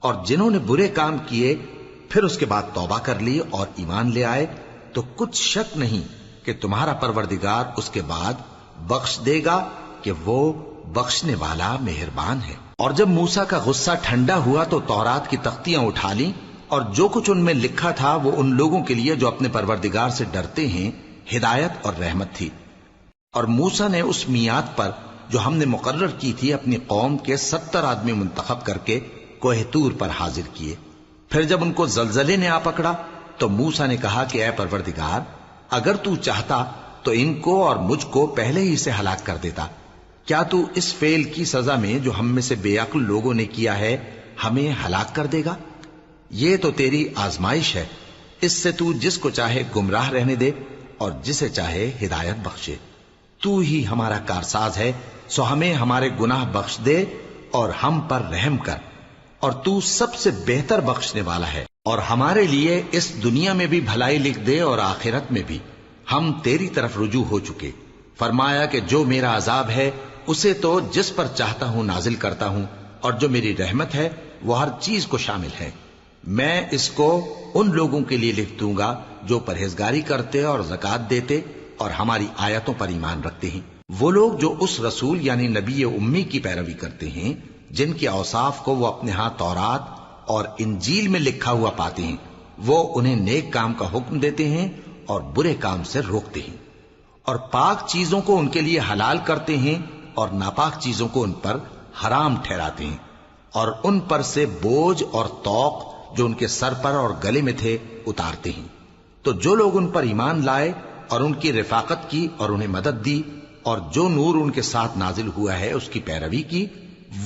اور جنہوں نے برے کام کیے پھر اس کے بعد توبہ کر لی اور ایمان لے آئے تو کچھ شک نہیں کہ تمہارا پروردگار اس کے بعد بخش دے گا کہ وہ بخشنے والا مہربان ہے۔ اور جب موسیٰ کا غصہ ٹھنڈا ہوا تو تورات کی تختیاں اٹھا لیں، اور جو کچھ ان میں لکھا تھا وہ ان لوگوں کے لیے جو اپنے پروردگار سے ڈرتے ہیں ہدایت اور رحمت تھی۔ اور موسیٰ نے اس میعاد پر جو ہم نے مقرر کی تھی اپنی قوم کے 70 آدمی منتخب کر کے کوہ طور پر حاضر کیے۔ پھر جب ان کو زلزلے نے آ پکڑا تو موسیٰ نے کہا کہ اے پروردگار، اگر تو چاہتا تو ان کو اور مجھ کو پہلے ہی سے ہلاک کر دیتا۔ کیا تو اس فعل کی سزا میں جو ہم میں سے بے عقل لوگوں نے کیا ہے ہمیں ہلاک کر دے گا؟ یہ تو تیری آزمائش ہے، اس سے تو جس کو چاہے گمراہ رہنے دے اور جسے چاہے ہدایت بخشے۔ تو ہی ہمارا کارساز ہے، سو ہمیں ہمارے گناہ بخش دے اور ہم پر رحم کر، اور تو سب سے بہتر بخشنے والا ہے۔ اور ہمارے لیے اس دنیا میں بھی بھلائی لکھ دے اور آخرت میں بھی، ہم تیری طرف رجوع ہو چکے۔ فرمایا کہ جو میرا عذاب ہے اسے تو جس پر چاہتا ہوں نازل کرتا ہوں، اور جو میری رحمت ہے وہ ہر چیز کو شامل ہے۔ میں اس کو ان لوگوں کے لیے لکھ دوں گا جو پرہیزگاری کرتے اور زکوٰۃ دیتے اور ہماری آیتوں پر ایمان رکھتے ہیں۔ وہ لوگ جو اس رسول یعنی نبی امی کی پیروی کرتے ہیں جن کے اوصاف کو وہ اپنے ہاں تورات اور انجیل میں لکھا ہوا پاتے ہیں، وہ انہیں نیک کام کا حکم دیتے ہیں اور برے کام سے روکتے ہیں، اور پاک چیزوں کو ان کے لیے حلال کرتے ہیں اور ناپاک چیزوں کو ان پر حرام ٹھہراتے ہیں، اور ان پر سے بوجھ اور طوق جو ان کے سر پر اور گلے میں تھے اتارتے ہیں۔ تو جو لوگ ان پر ایمان لائے اور ان کی رفاقت کی اور انہیں مدد دی اور جو نور ان کے ساتھ نازل ہوا ہے اس کی پیروی کی،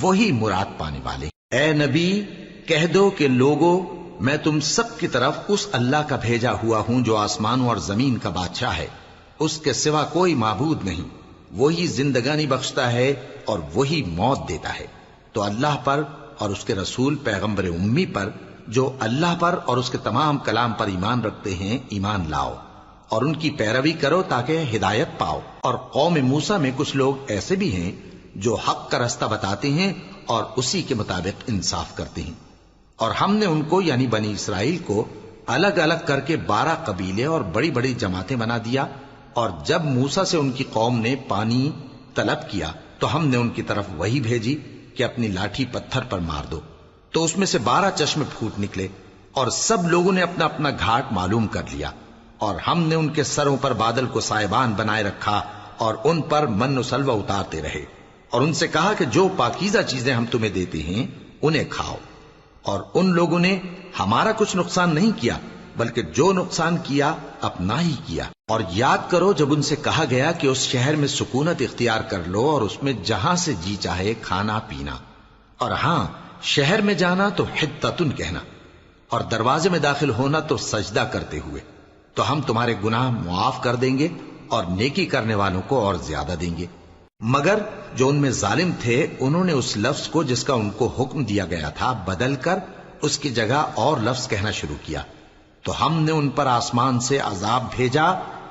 وہی مراد پانے والے۔ اے نبی، کہہ دو کہ لوگوں، میں تم سب کی طرف اس اللہ کا بھیجا ہوا ہوں جو آسمانوں اور زمین کا بادشاہ ہے، اس کے سوا کوئی معبود نہیں، وہی زندگانی بخشتا ہے اور وہی موت دیتا ہے۔ تو اللہ پر اور اس کے رسول پیغمبر امی پر جو اللہ پر اور اس کے تمام کلام پر ایمان رکھتے ہیں ایمان لاؤ اور ان کی پیروی کرو تاکہ ہدایت پاؤ۔ اور قوم موسیٰ میں کچھ لوگ ایسے بھی ہیں جو حق کا رستہ بتاتے ہیں اور اسی کے مطابق انصاف کرتے ہیں۔ اور ہم نے ان کو یعنی بنی اسرائیل کو الگ الگ کر کے 12 قبیلے اور بڑی بڑی جماعتیں بنا دیا، اور جب موسیٰ سے ان کی قوم نے پانی طلب کیا تو ہم نے ان کی طرف وہی بھیجی کہ اپنی لاٹھی پتھر پر مار دو، تو اس میں سے 12 چشمے پھوٹ نکلے، اور سب لوگوں نے اپنا اپنا گھاٹ معلوم کر لیا۔ اور ہم نے ان کے سروں پر بادل کو سائبان بنائے رکھا اور ان پر من و سلوہ اتارتے رہے، اور ان سے کہا کہ جو پاکیزہ چیزیں ہم تمہیں دیتے ہیں انہیں کھاؤ۔ اور ان لوگوں نے ہمارا کچھ نقصان نہیں کیا بلکہ جو نقصان کیا اپنا ہی کیا۔ اور یاد کرو جب ان سے کہا گیا کہ اس شہر میں سکونت اختیار کر لو اور اس میں جہاں سے جی چاہے کھانا پینا، اور ہاں شہر میں جانا تو حطتن کہنا، اور دروازے میں داخل ہونا تو سجدہ کرتے ہوئے، تو ہم تمہارے گناہ معاف کر دیں گے اور نیکی کرنے والوں کو اور زیادہ دیں گے۔ مگر جو ان میں ظالم تھے انہوں نے اس لفظ کو جس کا ان کو حکم دیا گیا تھا بدل کر اس کی جگہ اور لفظ کہنا شروع کیا، تو ہم نے ان پر آسمان سے عذاب بھیجا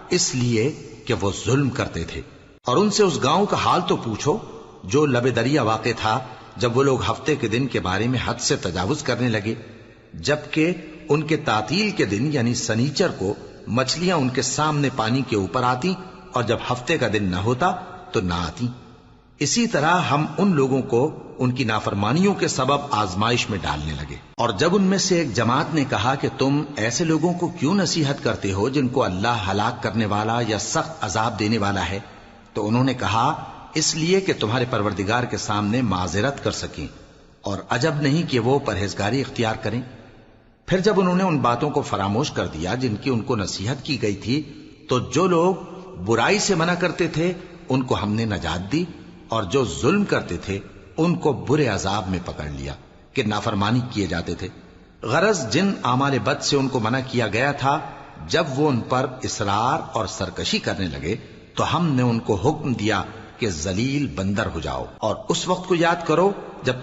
اس لیے کہ وہ ظلم کرتے تھے۔ اور ان سے اس گاؤں کا حال تو پوچھو جو لب دریا واقع تھا، جب وہ لوگ ہفتے کے دن کے بارے میں حد سے تجاوز کرنے لگے، جبکہ ان کے تعطیل کے دن یعنی سنیچر کو مچھلیاں ان کے سامنے پانی کے اوپر آتی اور جب ہفتے کا دن نہ ہوتا تو نہ آتی۔ اسی طرح ہم ان لوگوں کو ان کی نافرمانیوں کے سبب آزمائش میں ڈالنے لگے۔ اور جب ان میں سے ایک جماعت نے کہا کہ تم ایسے لوگوں کو کیوں نصیحت کرتے ہو جن کو اللہ ہلاک کرنے والا یا سخت عذاب دینے والا ہے، تو انہوں نے کہا اس لیے کہ تمہارے پروردگار کے سامنے معذرت کر سکیں، اور عجب نہیں کہ وہ پرہیزگاری اختیار کریں۔ پھر جب انہوں نے ان باتوں کو فراموش کر دیا جن کی ان کو نصیحت کی گئی تھی، تو جو لوگ برائی سے منع کرتے تھے ان کو ہم نے نجات دی، اور جو ظلم کرتے تھے ان کو برے عذاب میں پکڑ لیا کہ نافرمانی کیے جاتے تھے۔ غرض جن اعمال بد سے ان کو منع کیا گیا تھا، جب وہ ان پر اصرار اور سرکشی کرنے لگے تو ہم نے ان کو حکم دیا کہ ذلیل بندر ہو جاؤ۔ اور اس وقت کو یاد کرو جب تم